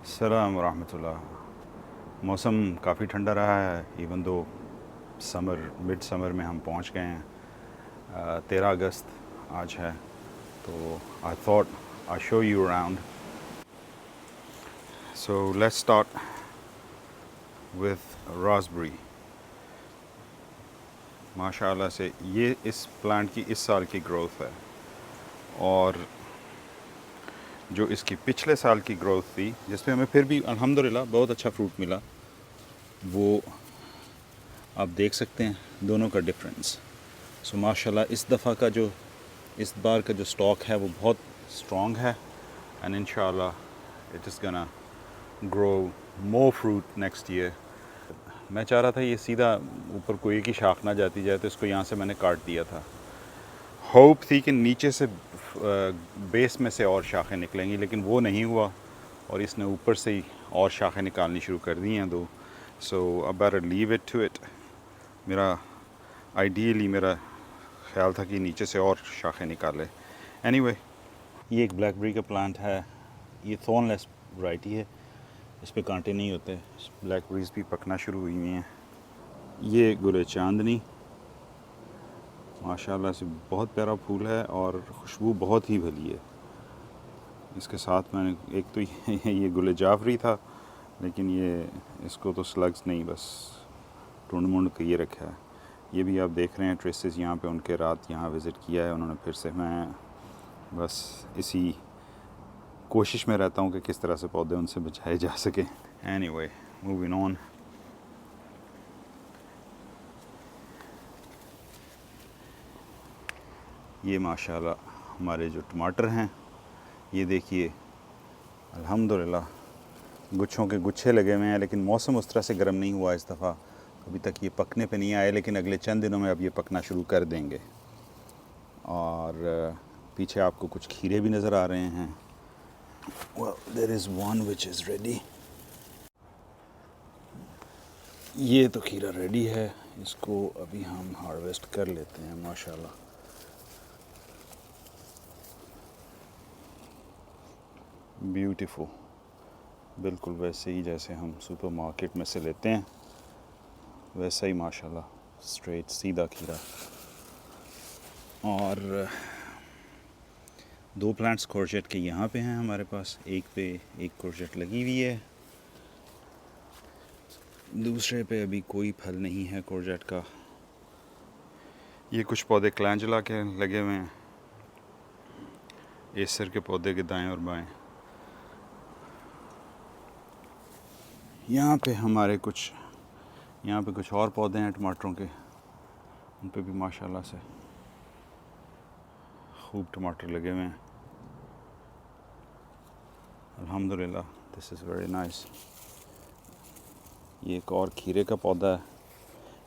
अस्सलाम रहमतुल्लाह। मौसम काफ़ी ठंडा रहा है, इवन दो मिड समर में हम पहुंच गए हैं। 13 अगस्त आज है, तो I thought I show you around. So let's start with Raspberry. माशाल्लाह से ये इस प्लांट की इस साल की ग्रोथ है, और जो इसकी पिछले साल की ग्रोथ थी जिसमें हमें फिर भी अल्हम्दुलिल्लाह बहुत अच्छा फ्रूट मिला, वो आप देख सकते हैं दोनों का डिफरेंस। सो माशाल्लाह इस बार का जो स्टॉक है वो बहुत स्ट्रॉन्ग है, एंड इंशाल्लाह it is gonna grow more fruit next year. मैं चाह रहा था ये सीधा ऊपर कोई की शाख ना जाती जाए, तो इसको यहाँ से मैंने काट दिया था। होप थी कि नीचे से बेस में से और शाखें निकलेंगी, लेकिन वो नहीं हुआ, और इसने ऊपर से ही और शाखें निकालनी शुरू कर दी हैं दो। So I better leave it to it. मेरा ख्याल था कि नीचे से और शाखें निकाले। एनीवे, ये एक ब्लैकबेरी का प्लांट है। ये थॉर्नलेस वैरायटी है, इस पे कांटे नहीं होते। ब्लैकबेरीज भी पकना शुरू हुई हैं। ये गुले चांदनी माशाल्लाह से बहुत प्यारा फूल है, और खुशबू बहुत ही भली है। इसके साथ मैंने एक तो ये गुले जाफरी था, लेकिन ये इसको तो स्लग्स नहीं, बस टूंड मुंड के ये रखा है। ये भी आप देख रहे हैं ट्रेसेस यहाँ पे, उनके रात यहाँ विज़िट किया है उन्होंने फिर से। मैं बस इसी कोशिश में रहता हूँ कि किस तरह से पौधे उनसे बचाए जा सकें। Anyway, moving on. ये माशाल्लाह हमारे जो टमाटर हैं, ये देखिए अल्हम्दुलिल्लाह गुच्छों के गुच्छे लगे हुए हैं, लेकिन मौसम उस तरह से गर्म नहीं हुआ इस दफ़ा। अभी तक ये पकने पे नहीं आए, लेकिन अगले चंद दिनों में अब ये पकना शुरू कर देंगे। और पीछे आपको कुछ खीरे भी नज़र आ रहे हैं। well, there is one which is ready। ये तो खीरा रेडी है, इसको अभी हम हार्वेस्ट कर लेते हैं। माशाल्लाह ब्यूटीफुल, बिल्कुल वैसे ही जैसे हम सुपरमार्केट में से लेते हैं, वैसा ही माशाल्लाह स्ट्रेट सीधा खीरा। और दो प्लांट्स कोर्जेट के यहाँ पे हैं हमारे पास। एक पे एक कोर्जेट लगी हुई है, दूसरे पे अभी कोई फल नहीं है कोर्जेट का। ये कुछ पौधे क्लैंजुला के लगे हुए हैं, एसर के पौधे के दाएं और बाएं। यहाँ पे कुछ और पौधे हैं टमाटरों के, उन पे भी माशाल्लाह से खूब टमाटर लगे हुए हैं। अल्हम्दुलिल्लाह, दिस इज़ वेरी नाइस। ये एक और खीरे का पौधा है,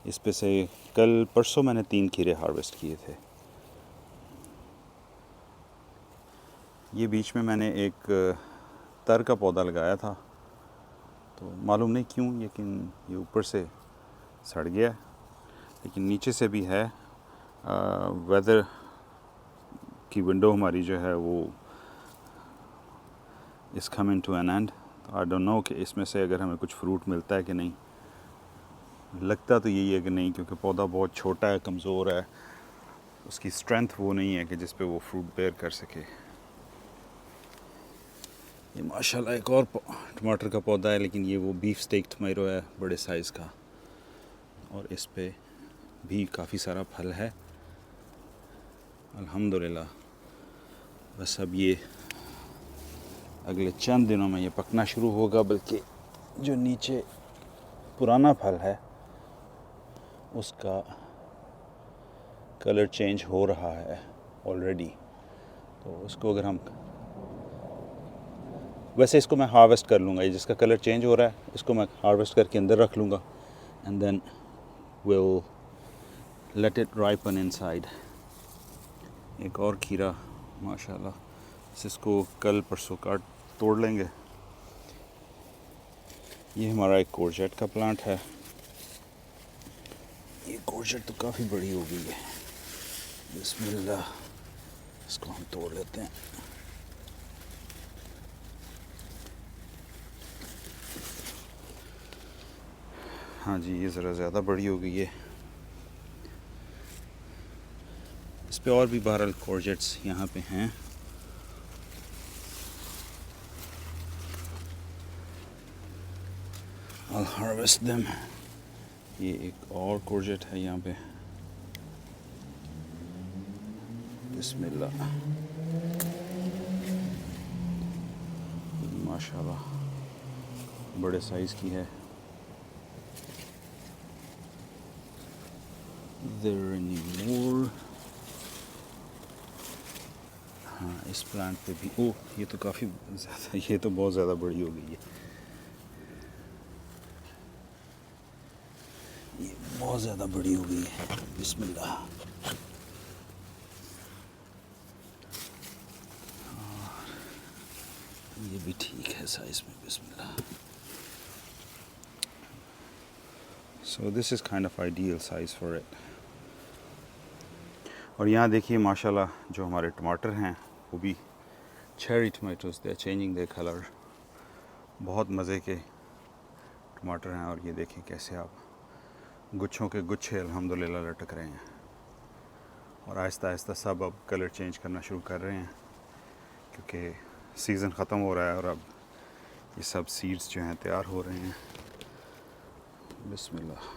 इस पे से कल परसों मैंने 3 खीरे हार्वेस्ट किए थे। ये बीच में मैंने एक तर का पौधा लगाया था, तो मालूम नहीं क्यों, लेकिन ये ऊपर से सड़ गया, लेकिन नीचे से भी है। वेदर की विंडो हमारी जो है वो is coming to an end. I don't know कि इसमें से अगर हमें कुछ फ्रूट मिलता है कि नहीं। लगता तो यही है कि नहीं, क्योंकि पौधा बहुत छोटा है, कमज़ोर है, उसकी स्ट्रेंथ वो नहीं है कि जिस पे वो फ्रूट बेयर कर सके। ये माशाल्लाह एक और टमाटर का पौधा है, लेकिन ये वो बीफ स्टेक टमाटो है, बड़े साइज़ का, और इस पे भी काफ़ी सारा फल है अल्हम्दुलिल्लाह। बस अब ये अगले चंद दिनों में ये पकना शुरू होगा, बल्कि जो नीचे पुराना फल है उसका कलर चेंज हो रहा है ऑलरेडी। तो उसको अगर हम वैसे इसको मैं हार्वेस्ट कर लूँगा, ये जिसका कलर चेंज हो रहा है इसको मैं हार्वेस्ट करके अंदर रख लूँगा, and then will let it ripen inside. एक और खीरा माशाल्लाह, इसको कल परसों काट तोड़ लेंगे। ये हमारा एक कोर्जेट का प्लांट है। ये कोर्जेट तो काफ़ी बड़ी हो गई है, बिस्मिल्लाह, इसको हम तोड़ लेते हैं। हाँ जी, ये ज़रा ज़्यादा बड़ी हो गई है। इस पे और भी बहरहाल कोर्जेट्स यहाँ पे हैं। I'll harvest them. ये एक और कोर्जेट है यहाँ पे। बिस्मिल्लाह, माशाल्लाह बड़े साइज़ की है। There any more? हाँ, इस प्लांट पे भी, ओह ये तो काफ़ी ज़्यादा, ये तो बहुत ज़्यादा बड़ी हो गई है। ये बहुत ज़्यादा बड़ी हो गई है। बिस्मिल्लाह। और ये भी ठीक है साइज़ में। बिस्मिल्लाह। So this is kind of ideal size for it. और यहाँ देखिए माशाल्लाह जो हमारे टमाटर हैं वो भी cherry tomatoes, they are changing their colour. बहुत मज़े के टमाटर हैं। और ये देखें कैसे आप गुच्छों के गुच्छे अल्हम्दुलिल्लाह लटक रहे हैं। और आहिस्ता आहिस्ता सब अब कलर चेंज करना शुरू कर रहे हैं क्योंकि सीज़न ख़त्म हो रहा है और अब ये सब सीड्स जो हैं तैयार हो रहे हैं। बिस्मिल्लाह।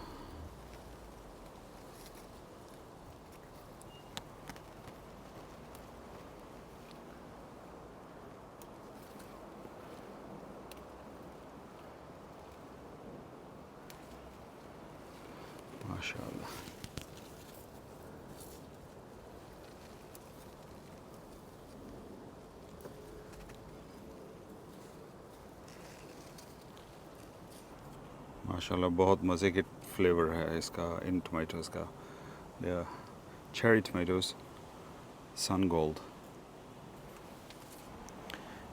माशाअल्लाह। माशाल्लाह बहुत मज़े के फ्लेवर है इसका, इन टमाटोज़ का। चेरी टमाटोज़, सन गोल्ड।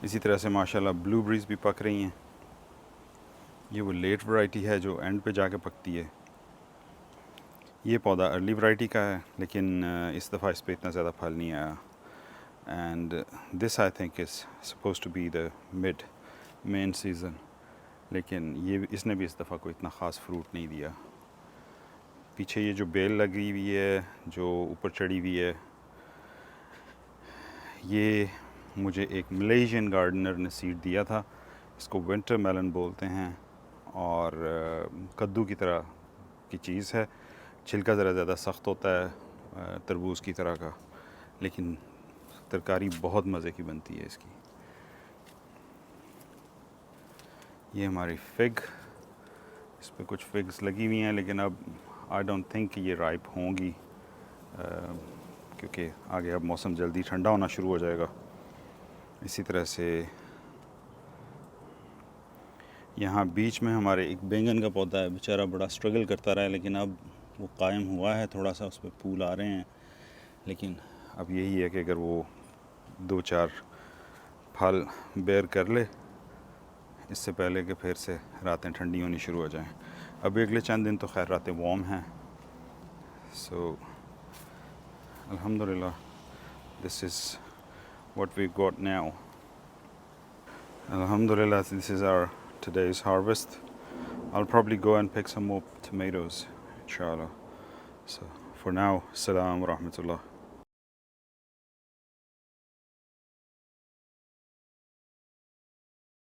इसी तरह से माशाल्लाह ब्लूबेरीज भी पक रही हैं। ये वो लेट वैरायटी है जो एंड पे जाके पकती है। ये पौधा अर्ली वैरायटी का है लेकिन इस दफ़ा इस पे इतना ज़्यादा फल नहीं आया। And this I think is suppose to be the mid main season, लेकिन ये इसने भी इस दफ़ा कोई इतना ख़ास फ्रूट नहीं दिया। पीछे ये जो बेल लगी हुई है, जो ऊपर चढ़ी हुई है, ये मुझे एक मलेशियन गार्डनर ने सीड दिया था। इसको विंटर मेलन बोलते हैं और कद्दू की तरह की चीज़ है। छिलका ज़रा ज़्यादा सख्त होता है तरबूज की तरह का, लेकिन तरकारी बहुत मज़े की बनती है इसकी। ये हमारी फिग, इस पे कुछ फिग्स लगी हुई हैं लेकिन अब आई डोंट थिंक ये राइप होंगी क्योंकि आगे अब मौसम जल्दी ठंडा होना शुरू हो जाएगा। इसी तरह से यहाँ बीच में हमारे एक बैंगन का पौधा है, बेचारा बड़ा स्ट्रगल करता रहा है लेकिन अब वो कायम हुआ है, थोड़ा सा उस पर फूल आ रहे हैं। लेकिन अब यही है कि अगर वो 2-4 फल बेयर कर ले इससे पहले कि फिर से रातें ठंडी होनी शुरू हो जाएं। अभी अगले चंद दिन तो खैर रातें वार्म हैं। सो अल्हम्दुलिल्लाह, this is what we got now. Alhamdulillah, this is our today's harvest. I'll probably go and pick some more tomatoes, inshallah. So for now, Assalamu wa rahmatullah.